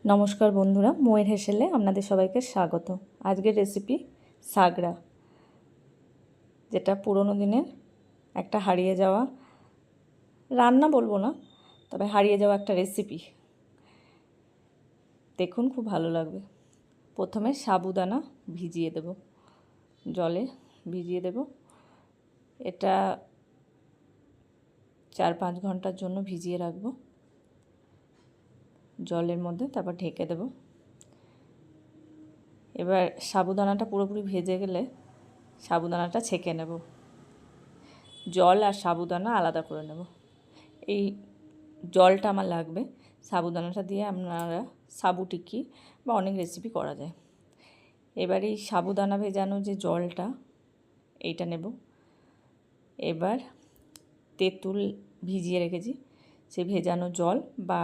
নমস্কার বন্ধুরা, ময়ের হেসেলে আপনাদের সবাইকে স্বাগত। আজকের রেসিপি সাগড়া, যেটা পুরনো দিনের একটা হারিয়ে যাওয়া রান্না বলবো না, তবে হারিয়ে যাওয়া একটা রেসিপি। দেখুন, খুব ভালো লাগবে। প্রথমে সাবুদানা ভিজিয়ে দেব, জলে ভিজিয়ে দেব। এটা 4-5 ঘন্টার জন্য ভিজিয়ে রাখবো জলের মধ্যে, তারপর ঢেকে দেব। এবার সাবুদানাটা পুরোপুরি ভেজে গেলে সাবুদানাটা ছেঁকে নেব, জল আর সাবুদানা আলাদা করে নেব। এই জলটা আমার লাগবে, সাবুদানাটা দিয়ে আপনারা সাবু টিক্কি বা অনেক রেসিপি করা যায়। এবার এই সাবুদানা ভেজানো যে জলটা, এইটা নেব। এবার তেঁতুল ভিজিয়ে রেখেছি, সেই ভেজানো জল বা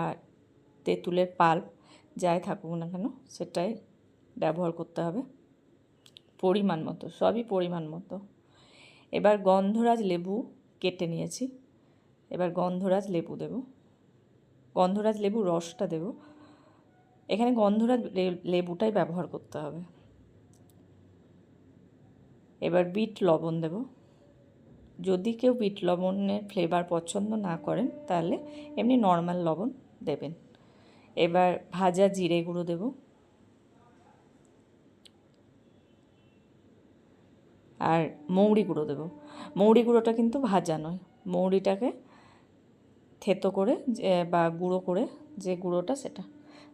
তেঁতুলের পাল্প যাই থাকুক না কেন, সেটাই ব্যবহার করতে হবে পরিমাণ মতো, সবই পরিমাণ মতো। এবার গন্ধরাজ লেবু কেটে নিয়েছি, এবার গন্ধরাজ লেবু দেব, গন্ধরাজ লেবু রসটা দেব। এখানে গন্ধরাজ লেবুটাই ব্যবহার করতে হবে। এবার বিট লবণ দেব। যদি কেউ বিট লবণের ফ্লেভার পছন্দ না করেন তাহলে এমনি নর্মাল লবণ দেবেন। এবার ভাজা জিরে গুঁড়ো দেব, আর মৌরি গুঁড়ো দেব। মৌরি গুঁড়োটা কিন্তু ভাজা নয়, মৌরিটাকে থেতো করে বা গুঁড়ো করে যে গুঁড়োটা, সেটা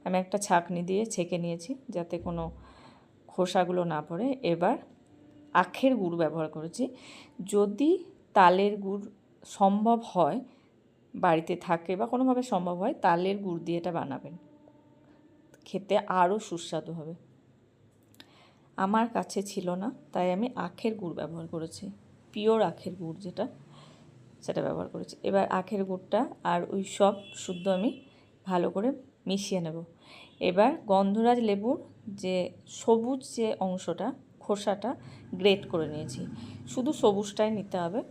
আমি একটা ছাঁকনি দিয়ে ছেঁকে নিয়েছি যাতে কোনো খোসাগুলো না পড়ে। এবার আখের গুড় ব্যবহার করেছি। যদি তালের গুড় সম্ভব হয়, বাড়িতে থাকে বা কোনোভাবে সম্ভব হয়, তালের গুড় দিয়ে এটা বানাবেন, খেতে আরও সুস্বাদু হবে। আমার কাছে ছিল না, তাই আমি আখের গুড় ব্যবহার করেছি, পিওর আখের গুড় যেটা, সেটা ব্যবহার করেছি। এবার আখের গুড়টা আর ওই সব শুদ্ধ আমি ভালো করে মিশিয়ে নেব। এবার গন্ধরাজ লেবুর যে সবুজ যে অংশটা, খোসাটা গ্রেট করে নিয়েছি, শুধু সবুজটাই নিতে হবে,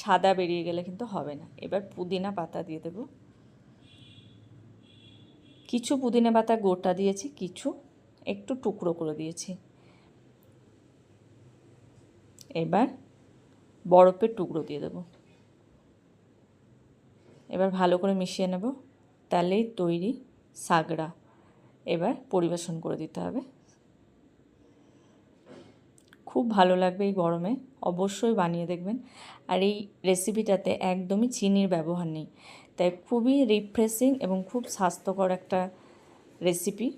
সাদা বেরিয়ে গেলে কিন্তু হবে না। এবার পুদিনা পাতা দিয়ে দেব, কিছু পুদিনা পাতা গোটা দিয়েছি, কিছু একটু টুকরো করে দিয়েছি। এবার বরফের টুকরো দিয়ে দেব। এবার ভালো করে মিশিয়ে নেব, তাহলেই তৈরি সাগড়া। এবার পরিবেশন করে দিতে হবে। খুব ভালো লাগবে এই গরমে, অবশ্যই বানিয়ে দেখবেন। আর এই রেসিপিটাতে একদমই চিনির ব্যবহার নেই, তাই খুবই রিফ্রেশিং এবং খুব স্বাস্থ্যকর একটা রেসিপি।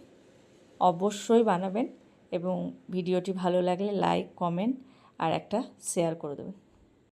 অবশ্যই বানাবেন এবং ভিডিওটি ভালো লাগলে লাইক, কমেন্ট আর একটা শেয়ার করে দেবেন।